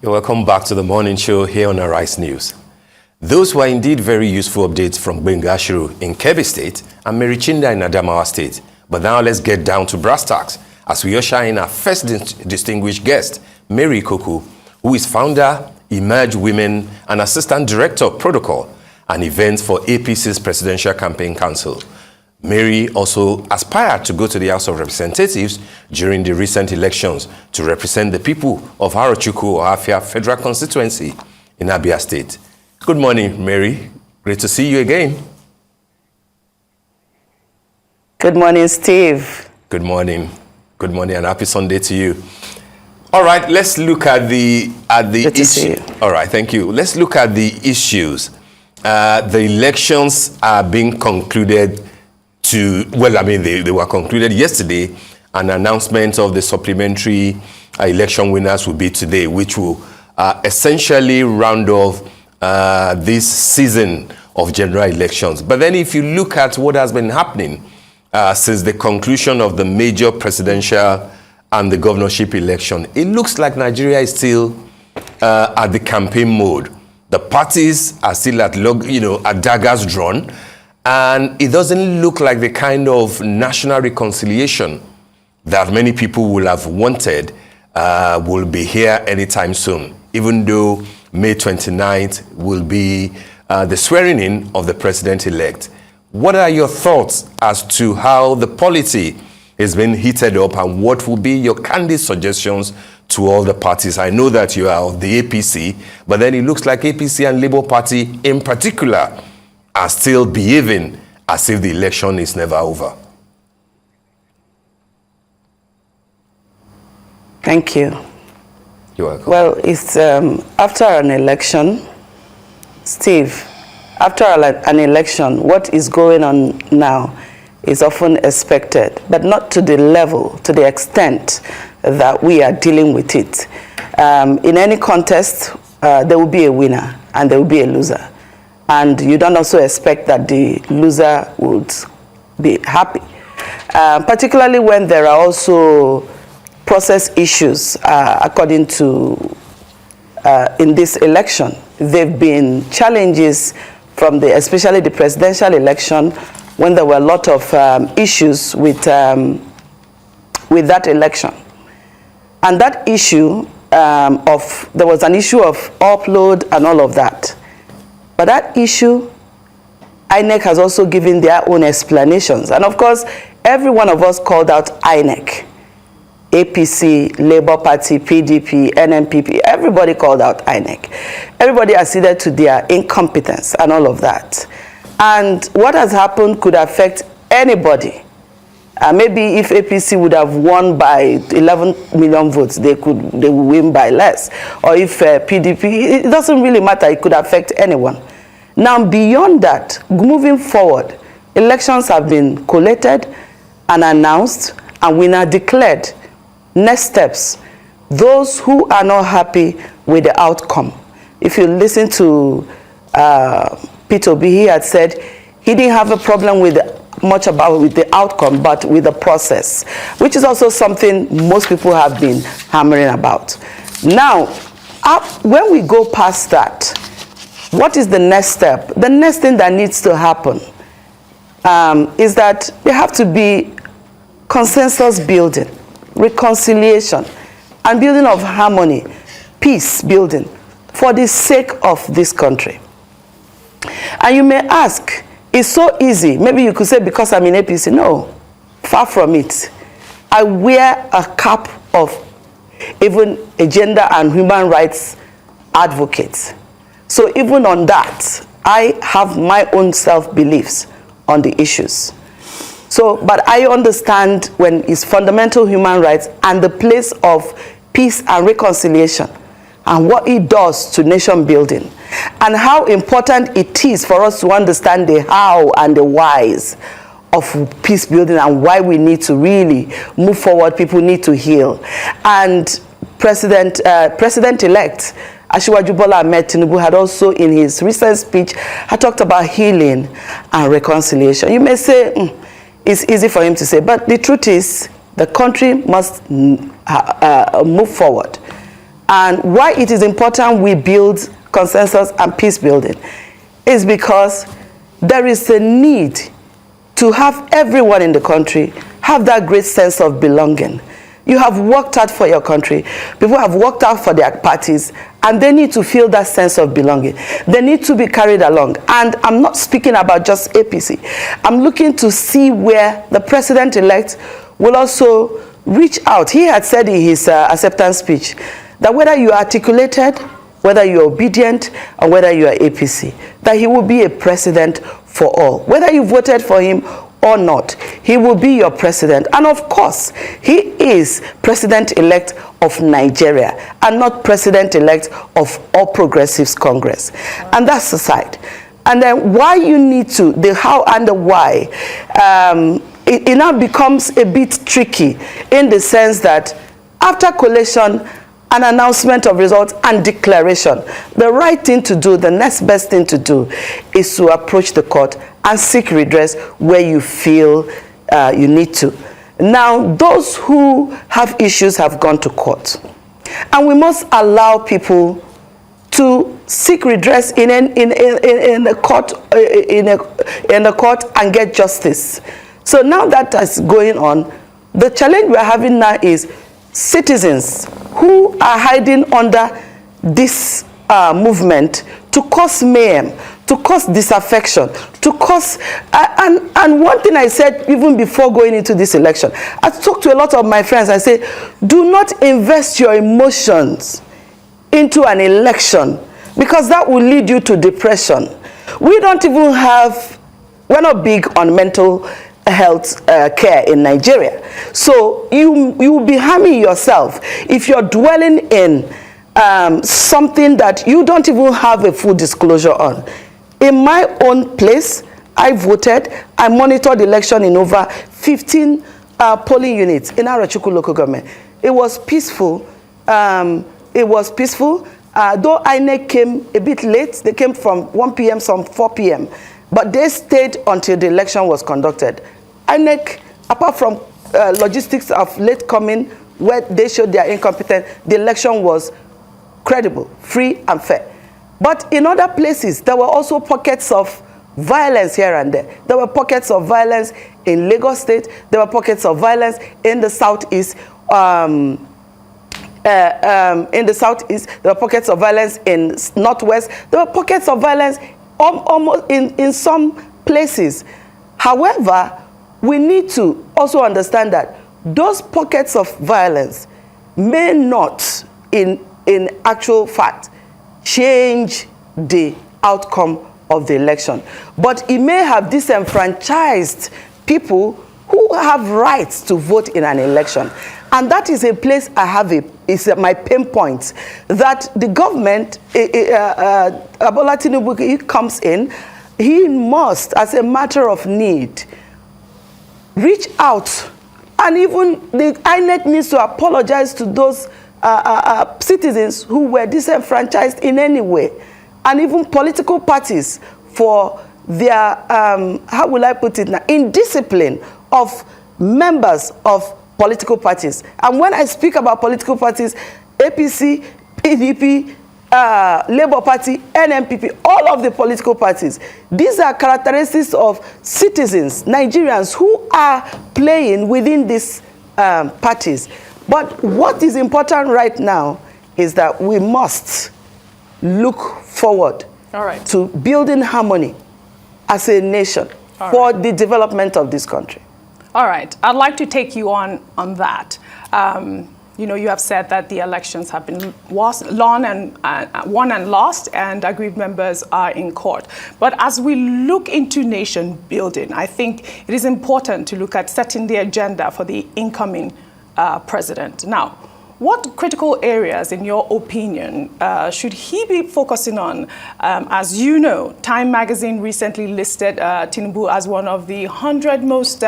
You're welcome back to the morning show here on Arise News. Those were indeed very useful updates from Bengashiru in Kebbi State and Merichinda in Adamawa State. But now let's get down to brass tacks as we usher in our first distinguished guest, Mary Ikokwu, who is founder, Emerge Women, and Assistant Director of Protocol and Events for APC's Presidential Campaign Council. Mary also aspired to go to the House of Representatives during the recent elections to represent the people of Arochukwu or Afia Federal Constituency in Abia State. Good morning, Mary. Great to see you again. Good morning, Steve. Good morning. Good morning and happy Sunday to you. All right, let's look at the issue. All right, thank you. Let's look at the issues. The elections are being concluded they were concluded yesterday. An announcement of the supplementary election winners will be today, which will essentially round off this season of general elections. But then if you look at what has been happening since the conclusion of the major presidential and the governorship election, it looks like Nigeria is still at the campaign mode. The parties are still at daggers drawn. And it doesn't look like the kind of national reconciliation that many people will have wanted will be here anytime soon, even though May 29th will be the swearing in of the president-elect. What are your thoughts as to how the polity is being heated up, and what will be your candid suggestions to all the parties? I know that you are of the APC, but then it looks like APC and Labour Party in particular are still behaving as if the election is never over. Thank you. You're welcome. Well, it's after an election, Steve, after an election, what is going on now is often expected, but not to the level, to the extent that we are dealing with it. In any contest, there will be a winner and there will be a loser. And you don't also expect that the loser would be happy, particularly when there are also process issues according to in this election. There have been challenges from especially the presidential election, when there were a lot of issues with that election. And that issue there was an issue of upload and all of that. But that issue, INEC has also given their own explanations. And of course, every one of us called out INEC. APC, Labour Party, PDP, NNPP, everybody called out INEC. Everybody acceded to their incompetence and all of that. And what has happened could affect anybody. Maybe if APC would have won by 11 million votes, they would win by less. Or if PDP, it doesn't really matter, it could affect anyone. Now, beyond that, moving forward, elections have been collated and announced and winner declared. Next steps, those who are not happy with the outcome. If you listen to Peter Obi, he had said he didn't have a problem with the outcome, but with the process, which is also something most people have been hammering about. Now, when we go past that, what is the next step? The next thing that needs to happen is that there have to be consensus building, reconciliation, and building of harmony, peace building for the sake of this country. And you may ask, it's so easy. Maybe you could say, because I'm in APC. No, far from it. I wear a cap of even a gender and human rights advocate. So even on that, I have my own self-beliefs on the issues. So, but I understand when it's fundamental human rights and the place of peace and reconciliation and what it does to nation building, and how important it is for us to understand the how and the whys of peace building and why we need to really move forward. People need to heal. And President-elect Asiwaju Bola Ahmed Tinubu had also, in his recent speech, had talked about healing and reconciliation. You may say, it's easy for him to say, but the truth is, the country must move forward. And why it is important we build consensus and peace building is because there is a need to have everyone in the country have that great sense of belonging. You have worked out for your country. People have worked out for their parties, and they need to feel that sense of belonging. They need to be carried along. And I'm not speaking about just APC. I'm looking to see where the president-elect will also reach out. He had said in his acceptance speech that whether you are articulated, whether you are obedient, or whether you are APC, that he will be a president for all. Whether you voted for him or not, he will be your president. And of course, he is president-elect of Nigeria and not president-elect of All Progressives Congress. And that's the side. And then why you need to, the how and the why, it now becomes a bit tricky in the sense that after collation, an announcement of results and declaration, the right thing to do, the next best thing to do is to approach the court and seek redress where you feel you need to. Now, those who have issues have gone to court. And we must allow people to seek redress in a court and get justice. So now that is going on, the challenge we are having now is citizens who are hiding under this movement to cause mayhem, to cause disaffection, to cause... and one thing I said even before going into this election, I talked to a lot of my friends, I say, do not invest your emotions into an election because that will lead you to depression. We don't even have... We're not big on mental health care in Nigeria. So you will be harming yourself if you're dwelling in something that you don't even have a full disclosure on. In my own place, I voted, I monitored the election in over 15 polling units in Arachukwu local government. It was peaceful. Though INEC came a bit late, they came from 1 p.m., some 4 p.m., but they stayed until the election was conducted. INEC, apart from logistics of late coming, where they showed their incompetence, the election was credible, free, and fair. But in other places, there were also pockets of violence here and there. There were pockets of violence in Lagos State. There were pockets of violence in the southeast. There were pockets of violence in northwest. There were pockets of violence almost in some places. However, we need to also understand that those pockets of violence may not, in actual fact, change the outcome of the election. But it may have disenfranchised people who have rights to vote in an election. And that is a place I have is my pain point, that the government, Bola Tinubu, he comes in, he must, as a matter of need, reach out, and even the INEC needs to apologize to those citizens who were disenfranchised in any way, and even political parties for their, how will I put it now, indiscipline of members of political parties. And when I speak about political parties, APC, PDP, Labour Party, NMPP, all of the political parties, these are characteristics of citizens, Nigerians, who are playing within these parties. But what is important right now is that we must look forward to building harmony as a nation for the development of this country. All right. I'd like to take you on that. You know, you have said that the elections have been won and lost, and aggrieved members are in court. But as we look into nation building, I think it is important to look at setting the agenda for the incoming president. Now, what critical areas, in your opinion, should he be focusing on? As you know, Time magazine recently listed Tinubu as one of the 100 most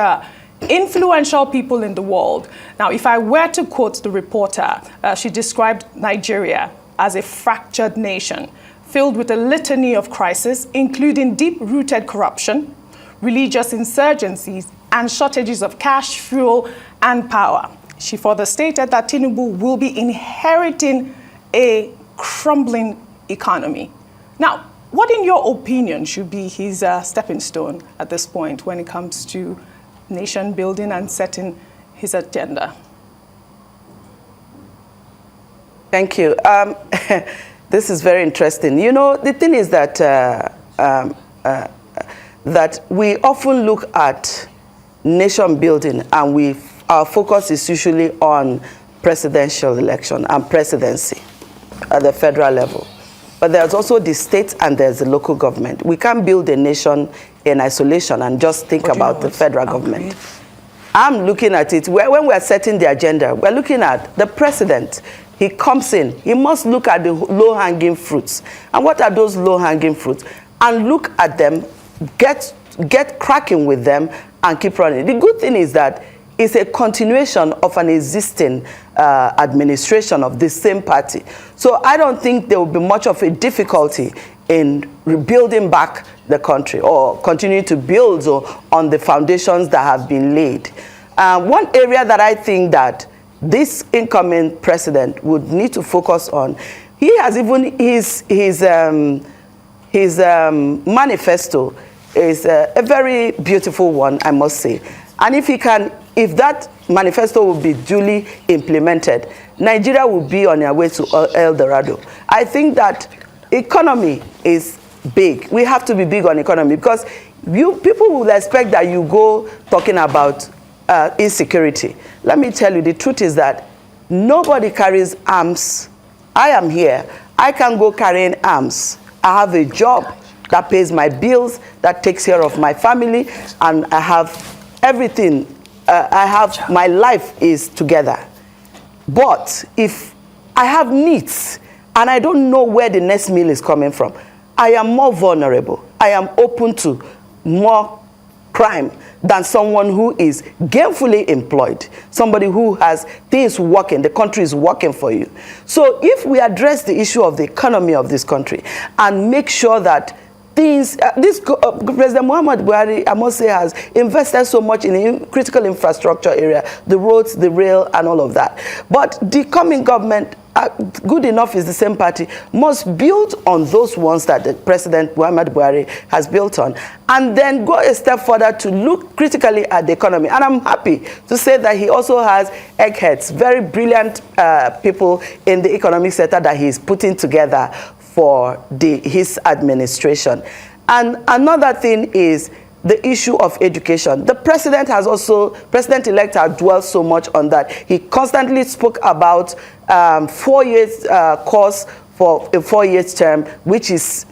influential people in the world. Now, if I were to quote the reporter, she described Nigeria as a fractured nation, filled with a litany of crises, including deep-rooted corruption, religious insurgencies, and shortages of cash, fuel, and power. She further stated that Tinubu will be inheriting a crumbling economy. Now, what in your opinion should be his stepping stone at this point when it comes to nation building and setting his agenda? Thank you. This is very interesting. You know, the thing is that that we often look at nation building and our focus is usually on presidential election and presidency at the federal level. But there's also the state and there's the local government. We can't build a nation in isolation and just think about the federal government. I'm looking at it, when we're setting the agenda, we're looking at the president. He comes in, he must look at the low-hanging fruits. And what are those low-hanging fruits? And look at them, get cracking with them, and keep running. The good thing is that it's a continuation of an existing administration of the same party. So I don't think there will be much of a difficulty in rebuilding back the country or continuing to build on the foundations that have been laid. One area that I think that this incoming president would need to focus on, he has even his manifesto is a very beautiful one, I must say. And if that manifesto will be duly implemented, Nigeria will be on their way to El Dorado. I think that economy is big. We have to be big on economy because people will expect that you go talking about insecurity. Let me tell you, the truth is that nobody carries arms. I am here. I can go carrying arms. I have a job that pays my bills, that takes care of my family, and I have everything. My life is together. But if I have needs and I don't know where the next meal is coming from, I am more vulnerable. I am open to more crime than someone who is gainfully employed, somebody who has things working, the country is working for you. So if we address the issue of the economy of this country and make sure that President Muhammad Buhari, I must say, has invested so much in the critical infrastructure area, the roads, the rail, and all of that. But the coming government, good enough is the same party, must build on those ones that the President Muhammad Buhari has built on, and then go a step further to look critically at the economy. And I'm happy to say that he also has eggheads, very brilliant people in the economic sector that he's putting together for his administration. And another thing is the issue of education. The president has also, President-elect has dwelled so much on that. He constantly spoke about 4 years course for a 4 years term, which is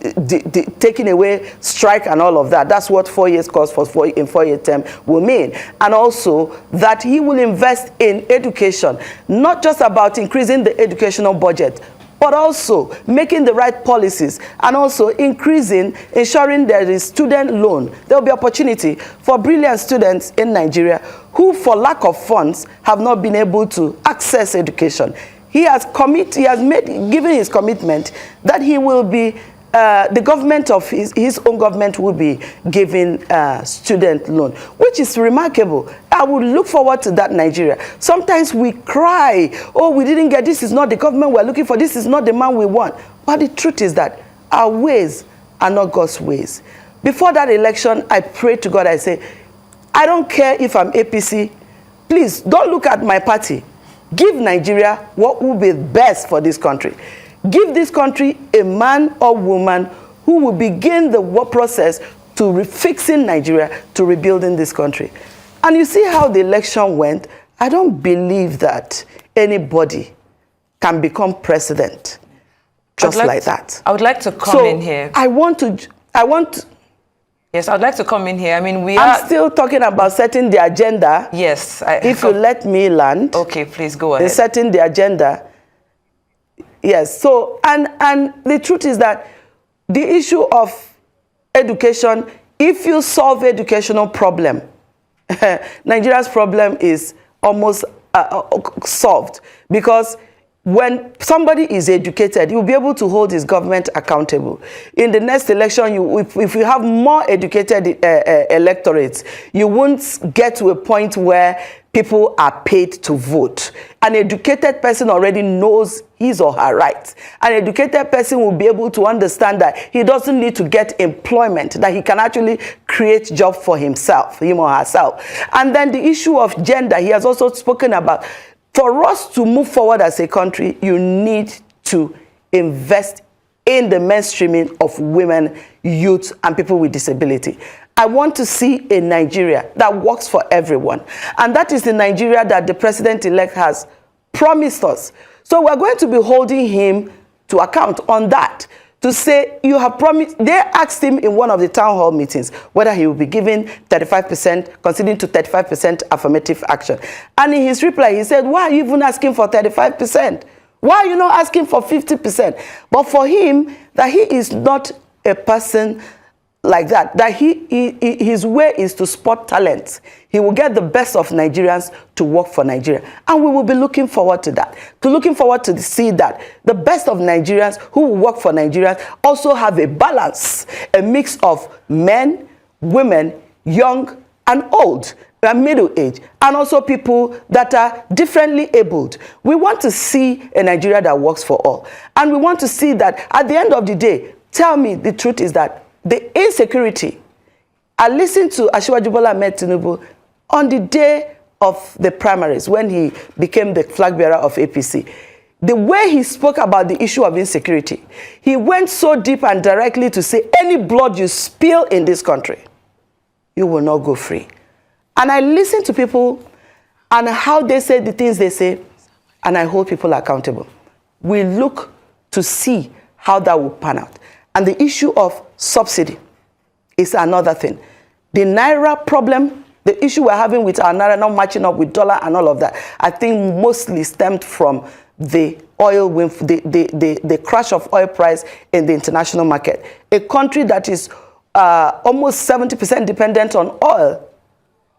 taking away strike and all of that. That's what 4 years course in 4 year term will mean. And also that he will invest in education, not just about increasing the educational budget, but also making the right policies and also ensuring there is student loan. There will be opportunity for brilliant students in Nigeria who, for lack of funds, have not been able to access education. He has given his commitment that he will be, the government of his own government will be giving student loan, which is remarkable. I would look forward to that Nigeria. Sometimes we cry, oh, we didn't get, this is not the government we're looking for, this is not the man we want. But the truth is that our ways are not God's ways. Before that election, I prayed to God, I say, I don't care if I'm APC, please don't look at my party. Give Nigeria what will be best for this country. Give this country a man or woman who will begin the work process to fixing Nigeria, to rebuilding this country. And you see how the election went. I don't believe that anybody can become president just like that. I would like to come in here. Yes, I'd like to come in here. I mean, I'm still talking about setting the agenda. Yes. If you let me land. Okay, please go ahead. Setting the agenda. Yes, so, and the truth is that the issue of education, if you solve educational problem, Nigeria's problem is almost solved, because when somebody is educated, you'll be able to hold his government accountable. In the next election, if you have more educated electorates, you won't get to a point where people are paid to vote. An educated person already knows his or her rights. An educated person will be able to understand that he doesn't need to get employment, that he can actually create job for himself, him or herself. And then the issue of gender, he has also spoken about. For us to move forward as a country, you need to invest in the mainstreaming of women, youth, and people with disability. I want to see a Nigeria that works for everyone. And that is the Nigeria that the president-elect has promised us. So we're going to be holding him to account on that. To say, you have promised, they asked him in one of the town hall meetings whether he will be given 35%, considering to 35% affirmative action. And in his reply, he said, why are you even asking for 35%? Why are you not asking for 50%? But for him, that he is not a person like that, his way is to spot talent. He will get the best of Nigerians to work for Nigeria. And we will be looking forward to that, to see that the best of Nigerians who will work for Nigerians also have a balance, a mix of men, women, young and old, and middle age, and also people that are differently abled. We want to see a Nigeria that works for all. And we want to see that at the end of the day, tell me the truth is that the insecurity. I listened to Asiwaju Bola Ahmed Tinubu on the day of the primaries when he became the flag bearer of APC. The way he spoke about the issue of insecurity, he went so deep and directly to say, any blood you spill in this country, you will not go free. And I listen to people and how they say the things they say, and I hold people accountable. We look to see how that will pan out. And the issue of subsidy is another thing. The Naira problem, the issue we're having with our Naira not matching up with dollar and all of that, I think mostly stemmed from the oil, the crash of oil price in the international market. A country that is almost 70% dependent on oil.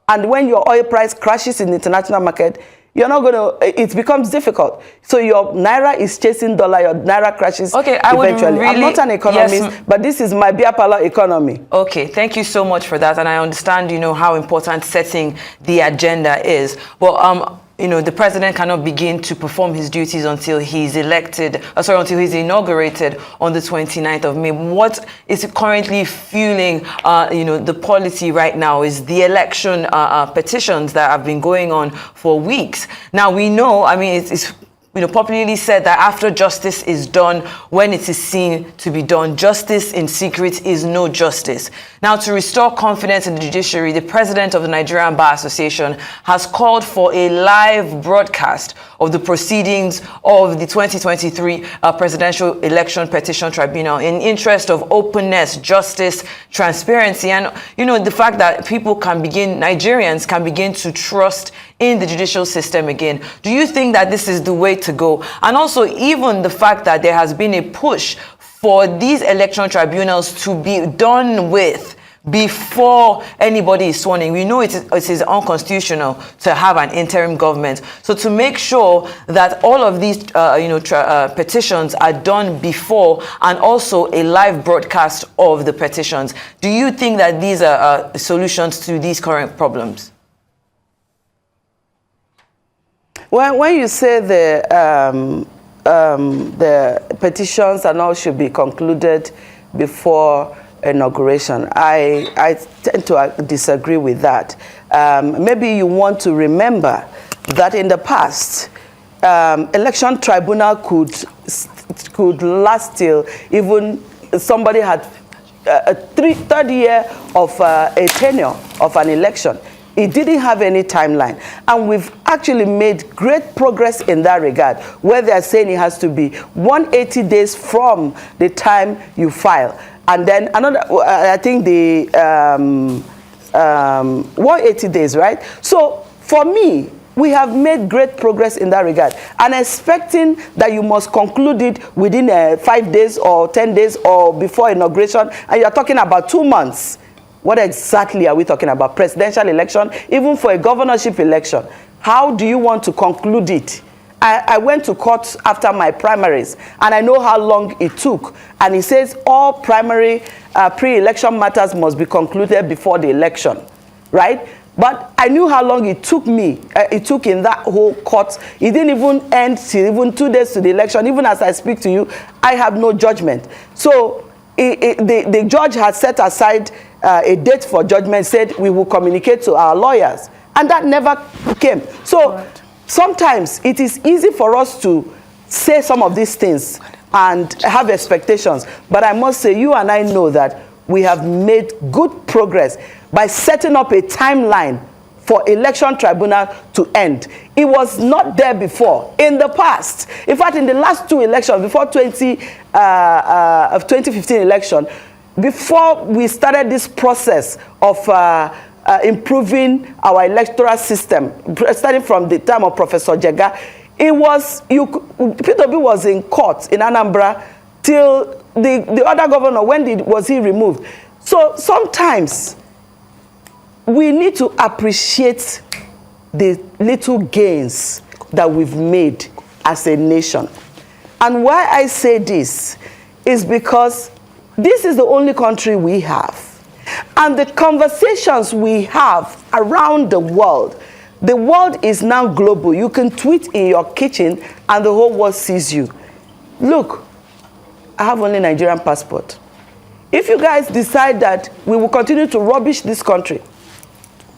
And when your oil price crashes in the international market, you're not going to, it becomes difficult. So your Naira is chasing dollar, your Naira crashes eventually. I'm not an economist, but this is my beer parlor economy. Okay, thank you so much for that. And I understand, how important setting the agenda is. Well, the president cannot begin to perform his duties until he's until he's inaugurated on the 29th of May. What is currently fueling, the policy right now is the election petitions that have been going on for weeks. Now, we know, it's popularly said that after justice is done, when it is seen to be done, justice in secret is no justice. Now, to restore confidence in the judiciary, the president of the Nigerian Bar Association has called for a live broadcast of the proceedings of the 2023 Presidential Election Petition Tribunal in interest of openness, justice, transparency, and, the fact that Nigerians can begin to trust in the judicial system again. Do you think that this is the way to go? And also, even the fact that there has been a push for these election tribunals to be done with before anybody is sworn in. We know it is unconstitutional to have an interim government. So to make sure that all of these petitions are done before, and also a live broadcast of the petitions, do you think that these are solutions to these current problems? When you say the petitions and all should be concluded before inauguration, I tend to disagree with that. Maybe you want to remember that in the past, election tribunal could last till even somebody had a third year of a tenure of an election. It didn't have any timeline. And we've actually made great progress in that regard, where they're saying it has to be 180 days from the time you file. And then another, I think the 180 days, right? So for me, we have made great progress in that regard. And expecting that you must conclude it within 5 days or 10 days or before inauguration, and you're talking about 2 months. What exactly are we talking about? Presidential election, even for a governorship election. How do you want to conclude it I went to court after my primaries, and I know how long it took. And he says all primary pre-election matters must be concluded before the election, right? But I knew how long it took me. It took in that whole court. It didn't even end till even 2 days to the election. Even as I speak to you, I have no judgment. So the judge had set aside a date for judgment, said we will communicate to our lawyers. And that never came. So sometimes it is easy for us to say some of these things and have expectations. But I must say, you and I know that we have made good progress by setting up a timeline for election tribunal to end. It was not there before in the past. In fact, in the last 2 elections, before 2015 election, before we started this process of improving our electoral system, starting from the time of Professor Jega, it was, P2B was in court in Anambra till the other governor, when was he removed? So sometimes we need to appreciate the little gains that we've made as a nation. And why I say this is because this is the only country we have. And the conversations we have around the world is now global. You can tweet in your kitchen and the whole world sees you. Look, I have only Nigerian passport. If you guys decide that we will continue to rubbish this country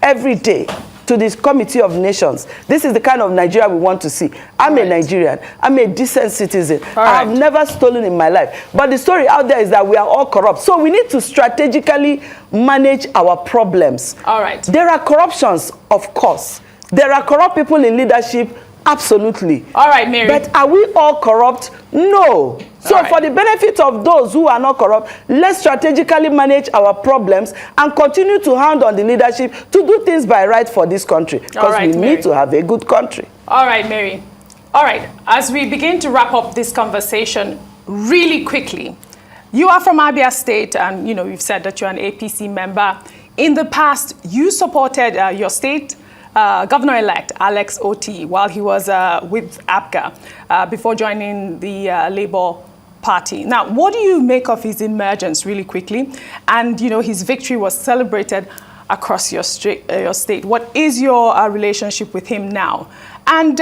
every day to this Committee of Nations, this is the kind of Nigeria we want to see. I'm a Nigerian. I'm a decent citizen. I have never stolen in my life. But the story out there is that we are all corrupt. So we need to strategically manage our problems. All right. There are corruptions, of course. There are corrupt people in leadership, absolutely. All right, Mary. But are we all corrupt? No. So for the benefit of those who are not corrupt, let's strategically manage our problems and continue to hand on the leadership to do things by right for this country. Because we need to have a good country. All right, Mary. All right, as we begin to wrap up this conversation really quickly, you are from Abia State, and you've said that you're an APC member. In the past, you supported your state Governor-elect Alex Oti while he was with APGA before joining the Labour Party. Now, what do you make of his emergence, really quickly? And his victory was celebrated across your state. What is your relationship with him now? And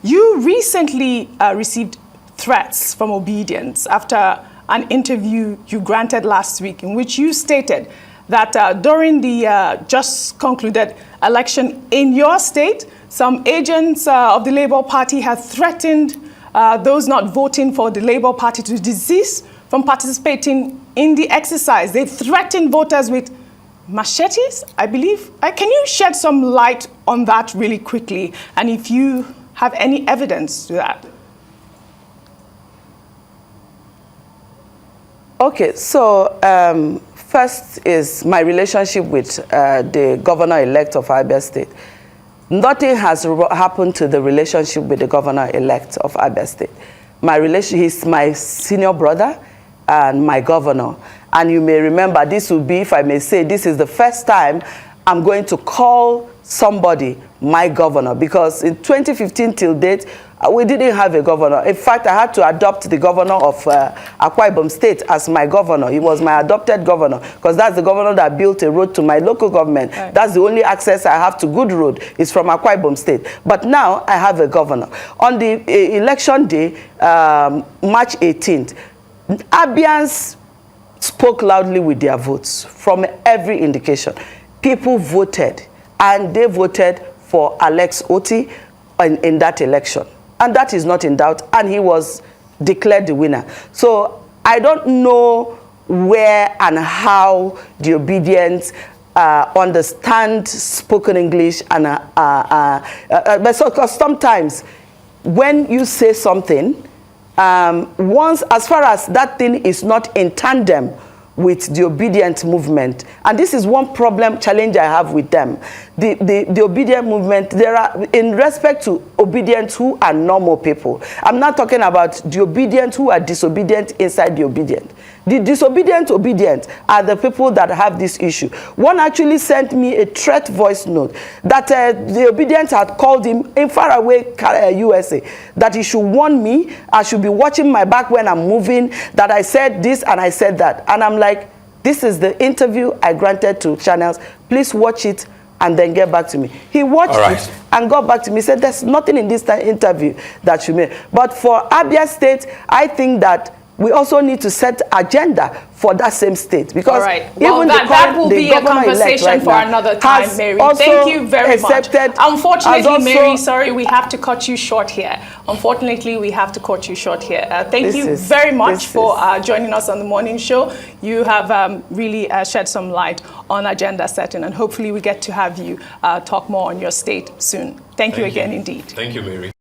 you recently received threats from Obedience after an interview you granted last week, in which you stated that during the just concluded election in your state, some agents of the Labour Party had threatened those not voting for the Labour Party to desist from participating in the exercise. They threatened voters with machetes, I believe. Can you shed some light on that really quickly? And if you have any evidence to that? Okay, so first is my relationship with the governor-elect of Abia State. Nothing has happened to the relationship with the governor-elect of Abia State. He's my senior brother and my governor. And you may remember, this will be, if I may say, this is the first time I'm going to call somebody my governor, because in 2015 till date, we didn't have a governor. In fact, I had to adopt the governor of Akwa Ibom State as my governor. He was my adopted governor, because that's the governor that built a road to my local government. Right. That's the only access I have to good road is from Akwa Ibom State. But now I have a governor. On the election day, March 18th, Abians spoke loudly with their votes from every indication. People voted, and they voted for Alex Oti in that election. And that is not in doubt, and he was declared the winner. So I don't know where and how the Obedience understand spoken English, and but because sometimes when you say something, once, as far as that thing is not in tandem with the obedient movement, and this is one challenge I have with them. The obedient movement, there are, in respect to obedient who are normal people. I'm not talking about the obedient who are disobedient inside the obedient. The disobedient are the people that have this issue. One actually sent me a threat voice note that the obedient had called him in faraway USA, that he should warn me, I should be watching my back when I'm moving, that I said this and I said that. And I'm like, this is the interview I granted to channels. Please watch it and then get back to me. He watched it and got back to me. He said, there's nothing in this interview that you made. But for Abia State, I think that we also need to set agenda for that same state, because well, that will be a conversation for another time, Mary. Thank you very much. Unfortunately, Mary, sorry, we have to cut you short here. Unfortunately, we have to cut you short here. Thank you very much for joining us on the morning show. You have really shed some light on agenda setting, and hopefully we get to have you talk more on your state soon. Thank you again, indeed. Thank you, Mary.